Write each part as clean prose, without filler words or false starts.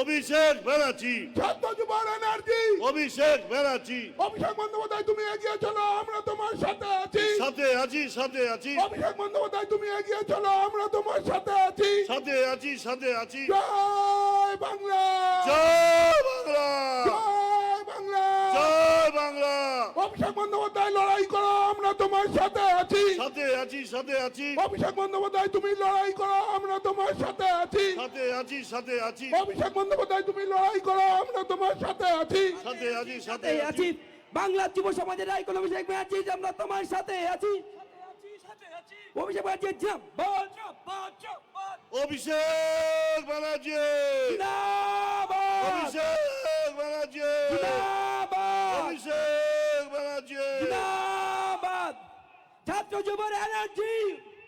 অভিষেক ব্যানার্জি, ছাত্র যুবর এনার্জি, অভিষেক ব্যানার্জি, অভিষেক বন্দ্যোপাধ্যায় তুমি এগিয়ে চলো, আমরা তোমার সাথে আছি। সাথে আছি, সাথে আছি, অভিষেক বন্দ্যোপাধ্যায় তুমি এগিয়ে চলো, আমরা তোমার সাথে আছি। সাথে আছি, সাথে আছি। জয় বাংলা, জয় বাংলা, জয় বাংলা, জয় বাংলা। অভিষেক বন্দ্যোপাধ্যায় লড়াই করো, আমরা তোমার সাথে আছি। সাথে আছি, সাথে আছি, অভিষেক বন্দ্যোপাধ্যায় তুমি লড়াই করো, আমরা তোমার সাথে আছি। সাথে আছি, সাথে আছি, অভিষেক বন্দ্যোপাধ্যায় তুমি লড়াই করো, আমরা তোমার সাথে আছি। সাথে আছি, সাথে সাথে আছি। আছি বাংলা যুব সমাজের আইকন অভিষেক ব্যানার্জি, আমরা তোমার সাথে আছি। অভিষেক ব্যানার্জি জিন্দাবাদ, অভিষেক ব্যানার্জি, জিন্দাবাদ, অভিষেক ব্যানার্জি, জিন্দাবাদ, অভিষেক ব্যানার্জি। জিন্দাবাদ। ছাত্র যুবর এনার্জি,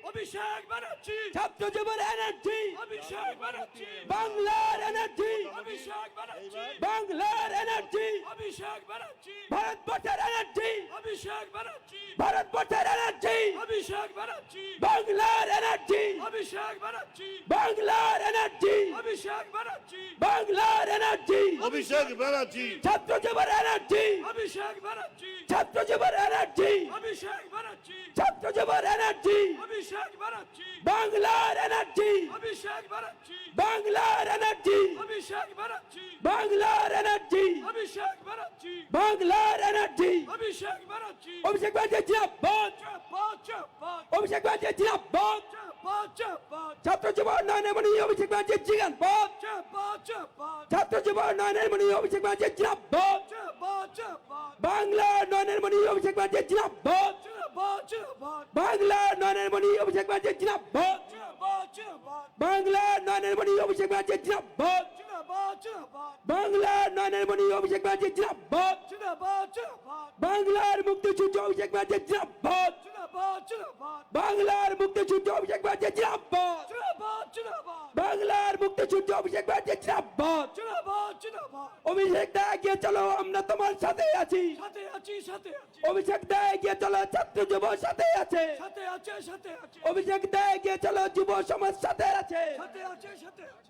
অভিষেক ব্যানার্জি, ছাত্র যুবর এনার্জি, অভিষেক ব্যানার্জি, বাংলার এনার্জি, অভিষেক ব্যানার্জি, বাংলার এনার্জি, অভিষেক ব্যানার্জি, ভারতবর্ষের এনার্জি, অভিষেক ব্যানার্জি, ভারতবর্ষের এনার্জি, অভিষেক ব্যানার্জি, বাংলার এনার্জি, অভিষেক ব্যানার্জি, বাংলার এনার্জি, অভিষেক ব্যানার্জি, বাংলার এনার্জি, অভিষেক ব্যানার্জি, ছাত্র যুবর এনার্জি, অভিষেক ব্যানার্জি, ছাত্র যুবর এনার্জি, অভিষেক ব্যানার্জি, ছাত্র যুবর এনার্জি, অভিষেক ব্যানার্জি, বাংলার এনার্জি, অভিষেক ব্যানার্জি, বাংলার এনার্জি, অভিষেক ব্যানার্জি, বাংলার এনার্জি, অভিষেক ব্যানার্জি, বাংলার এনার্জি। অভিষেক ব্যানার্জি, অভিষেক ব্যানার্জি জিন্দাবাদ, চাপাত চাপাত অভিষেক ব্যানার্জি জিন্দাবাদ, চাপাত চাপাত ছাত্র যুব উন্নয়নের মণি অভিষেক ব্যানার্জি জিন্দাবাদ, চাপাত চাপাত ছাত্র যুব উন্নয়নের মণি অভিষেক ব্যানার্জি জিন্দাবাদ, চাপাত চাপাত বাংলার উন্নয়নের মণি অভিষেক ব্যানার্জি জিন্দাবাদ, চাপাত চাপাত বাংলার উন্নয়নের মণি অভিষেক ব্যানার্জি জিন্দাবাদ, চাপাত চাপাত বাংলার উন্নয়নের মণি অভিষেক ব্যানার্জি জিন্দাবাদ, চাপাত চাপাত বাংলার উন্নয়নের মণি অভিষেক ব্যানার্জি জিন্দাবাদ, চাপাত চাপাত বাংলার মুক্তিযুদ্ধ অভিষেক ব্যানার্জি জিন্দাবাদ, চাপাত চাপাত বাংলার মুক্তিযুদ্ধ অভিষেক ব্যানার্জি জিন্দাবাদ, চাপাত চাপাত বাংলার মুক্তিযুদ্ধ অভিষেক ব্যানার্জি জিন্দাবাদ। চাপাত চাপাত অভিষেক দা এগিয়ে চলো, আমরা তোমার সাথে আছি। সাথে আছি সাথে আছি অভিষেক দা এগিয়ে চলো, ছাত্র যুব সাথে আছে। সাথে আছে সাথে আছে অভিষেক দা এগিয়ে চলো, যুব সমাজ সাথে আছে। সাথে আছে সাথে আছে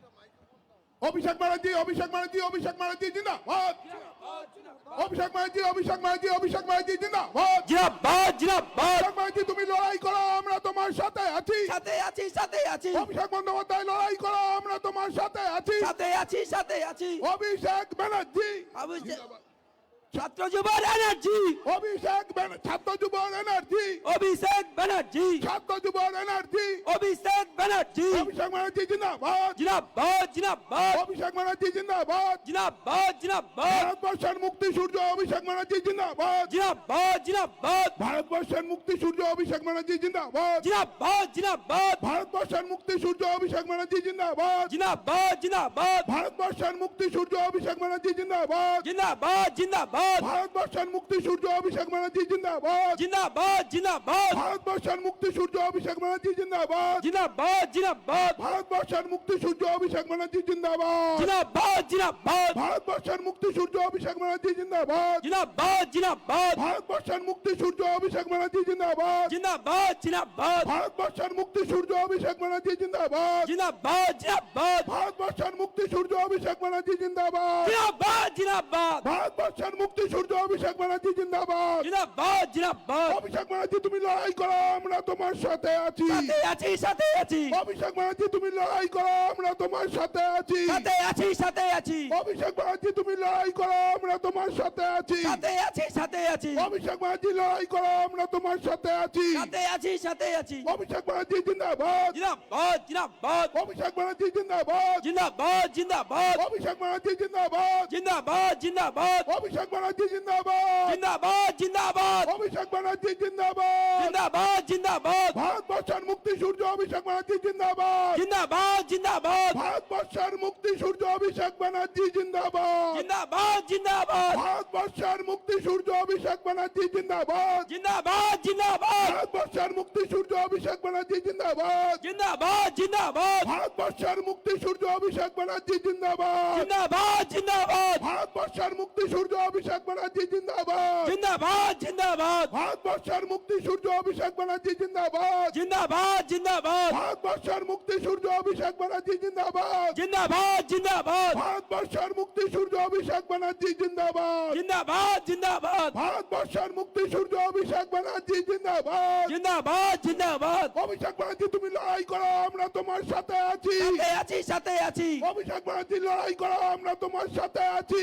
অভিষেক ব্যানার্জি, অভিষেক ব্যানার্জি, অভিষেক ব্যানার্জি জিন্দাবাদ। অভিষেক ব্যানার্জি, অভিষেক ব্যানার্জি, অভিষেক ব্যানার্জি জিন্দাবাদ। জিন্দাবাদ, জিন্দাবাদ, অভিষেক ব্যানার্জি তুমি লড়াই করো, আমরা তোমার সাথে আছি। সাথে আছি, সাথে আছি, অভিষেক বন্দ্যোপাধ্যায় লড়াই করো, আমরা তোমার সাথে আছি। সাথে আছি, সাথে আছি। অভিষেক ব্যানার্জি, অভিষেক ছাত্র যুবর এনার্জি, অভিষেক ছাত্র যুবর এনার্জি, অভিষেক ব্যানার্জি, ছাত্র যুবর এনার্জি, অভিষেক ব্যানার্জি, অভিষেক ব্যানার্জি জিন্দাবাদ। জিন্দাবাদ, জিন্দাবাদ, অভিষেক ব্যানার্জি জিন্দাবাদ। জিন্দাবাদ, জিন্দাবাদ, ভারতবর্ষের মুক্তি সূর্য অভিষেক ব্যানার্জি জিন্দাবাদ। জিন্দাবাদ, জিন্দাবাদ, ভারতবর্ষের মুক্তি সূর্য অভিষেক ব্যানার্জি জিন্দাবাদ। জিন্দাবাদ, জিন্দাবাদ, ভারতবর্ষের মুক্তি সূর্য অভিষেক ব্যানার্জি জিন্দাবাদ। জিন্দাবাদ, জিন্দাবাদ, ভারতবর্ষের মুক্তি সূর্য অভিষেক ব্যানার্জি জিন্দাবাদ। জিন্দাবাদ, জিন্দাবাদ, ভারতবর্ষের মুক্তি সূর্য অভিষেক ব্যানার্জি জিন্দাবাদ। জিন্দাবাদ, জিন্দাবাদ, ভারতবর্ষের মুক্তি সূর্য অভিষেক ব্যানার্জি জিন্দাবাদ। জিন্দাবাদ, জিন্দাবাদ, ভারতবর্ষের মুক্তি সূর্য অভিষেক ব্যানার্জি জিন্দাবাদ। জিন্দাবাদ, জিন্দাবাদ, ভারতবর্ষের মুক্তি সূর্য অভিষেক ব্যানার্জি জিন্দাবাদ। জিন্দাবাদ, জিন্দাবাদ, ভারতবর্ষের মুক্তি সূর্য অভিষেক ব্যানার্জি জিন্দাবাদ। জিন্দাবাদ, জিন্দাবাদ, ভারতবর্ষের মুক্তি সূর্য অভিষেক ব্যানার্জি জিন্দাবাদ। জিন্দাবাদ, জিন্দাবাদ, ভারতবর্ষের মুক্তি সূর্য অভিষেক ব্যানার্জি জিন্দাবাদ। জিন্দাবাদ, জিন্দাবাদ, ভারতবর্ষের মুক্তি সূর্য অভিষেক ব্যানার্জি জিন্দাবাদ। জিন্দাবাদ, জিন্দাবাদ, অভিষেক ব্যানার্জি তুমি লড়াই করো, আমরা তোমার সাথে আছি। সাথে আছি, সাথে আছি, অভিষেক ব্যানার্জি তুমি লড়াই করো, আমরা তোমার সাথে আছি। সাথে আছি, সাথে আছি, অভিষেক ব্যানার্জি তুমি লড়াই করো, আমরা তোমার সাথে আছি। সাথে আছি, সাথে আছি, অভিষেক ব্যানার্জি লড়াই করো, আমরা তোমার সাথে আছি। সাথে আছি, সাথে আছি, অভিষেক ব্যানার্জি জিন্দাবাদ। জিন্দাবাদ, জিন্দাবাদ, অভিষেক ব্যানার্জি জিন্দাবাদ। জিন্দাবাদ, জিন্দাবাদ, অভিষেক ব্যানার্জি জিন্দাবাদ। জিন্দাবাদ, জিন্দাবাদ, অভিষেক ব্যানার্জি জিন্দাবাদ। জিন্দাবাদ, জিন্দাবাদ, অভিষেক ব্যানার্জি জিন্দাবাদ। জিন্দাবাদ, জিন্দাবাদ, ভারতবর্ষের মুক্তি সূর্য অভিষেক ব্যানার্জি জিন্দাবাদ। জিন্দাবাদ, জিন্দাবাদ, ভারতবর্ষের মুক্তি সূর্য অভিষেক ব্যানার্জি জিন্দাবাদ। জিন্দাবাদ, জিন্দাবাদ, ভারতবর্ষের মুক্তি সূর্য অভিষেক ব্যানার্জি জিন্দাবাদ। জিন্দাবাদ, জিন্দাবাদ, ভারতবর্ষের মুক্তি সূর্য অভিষেক ব্যানার্জি জিন্দাবাদ। জিন্দাবাদ, জিন্দাবাদ, ভারতবর্ষের মুক্তি সূর্য অভিষেক ব্যানার্জি জিন্দাবাদ। জিন্দাবাদ, জিন্দাবাদ, ভারতবর্ষের মুক্তি সূর্য অভিষেক ব্যানার্জি জিন্দাবাদ। জিন্দাবাদ, জিন্দাবাদ, ভারতবর্ষের মুক্তি সূর্য অভিষেক ব্যানার্জি জিন্দাবাদ। জিন্দাবাদ, জিন্দাবাদ জিন্দাবাদ ভারতবর্ষের মুক্তি সূর্য অভিষেক ব্যানার্জি জিন্দাবাদ। জিন্দাবাদ জিন্দাবাদ ভারতবর্ষের মুক্তি সূর্য অভিষেক ব্যানার্জি জিন্দাবাদ। জিন্দাবাদ জিন্দাবাদ ভারতবর্ষের মুক্তি সূর্য অভিষেক ব্যানার্জি জিন্দাবাদ। জিন্দাবাদ জিন্দাবাদ অভিষেক ব্যানার্জি তুমি লড়াই করো, আমরা তোমার সাথে আছি। সাথে আছি অভিষেক ব্যানার্জি লড়াই করো, আমরা তোমার সাথে আছি।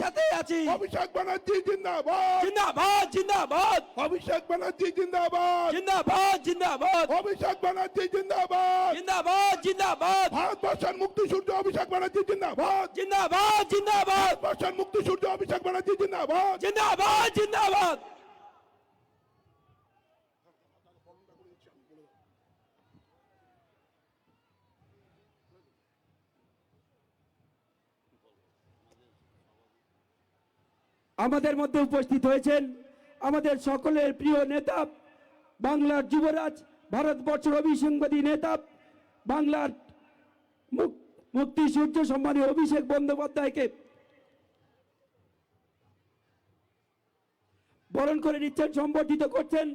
সাথে আছি অভিষেক ব্যানার্জি জিন্দাবাদ। জিন্দাবাদ জিন্দাবাদ অভিষেক ব্যানার্জি জিন্দাবাদ। জিন্দাবাদ জিন্দাবাদ অভিষেক ব্যানার্জি জিন্দাবাদ। জিন্দাবাদ জিন্দাবাদ ভারতবর্ষের মুক্তি সূর্য অভিষেক ব্যানার্জি জিন্দাবাদ। জিন্দাবাদ জিন্দাবাদ ভারতবর্ষের মুক্তি সূর্য অভিষেক ব্যানার্জি জিন্দাবাদ। জিন্দাবাদ জিন্দাবাদ আমাদের মধ্যে উপস্থিত হয়েছেন আমাদের সকলের প্রিয় নেতা, বাংলার যুবরাজ, ভারতবর্ষের অভিসংবাদী নেতা, বাংলার মুক্তি সূর্য সম্মানীয় অভিষেক বন্দ্যোপাধ্যায়কে বরণ করে নিচ্ছেন, সম্বর্ধিত করছেন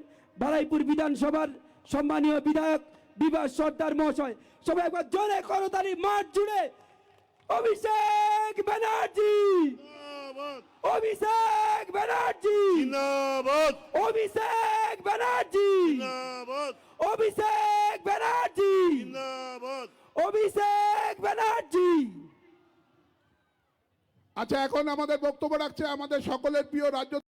বারাইপুর বিধানসভার সম্মানীয় বিধায়ক বিভাস সর্দার মহাশয়। সবাই একবার জোরে করতালি মাঠ জুড়ে অভিষেক ব্যানার্জি, জিন্দাবাদ অভিষেক ব্যানার্জি, জিন্দাবাদ অভিষেক ব্যানার্জি, জিন্দাবাদ অভিষেক ব্যানার্জি, জিন্দাবাদ অভিষেক ব্যানার্জি। আচ্ছা, এখন আমাদের বক্তব্য রাখছে আমাদের সকলের প্রিয় রাজ্য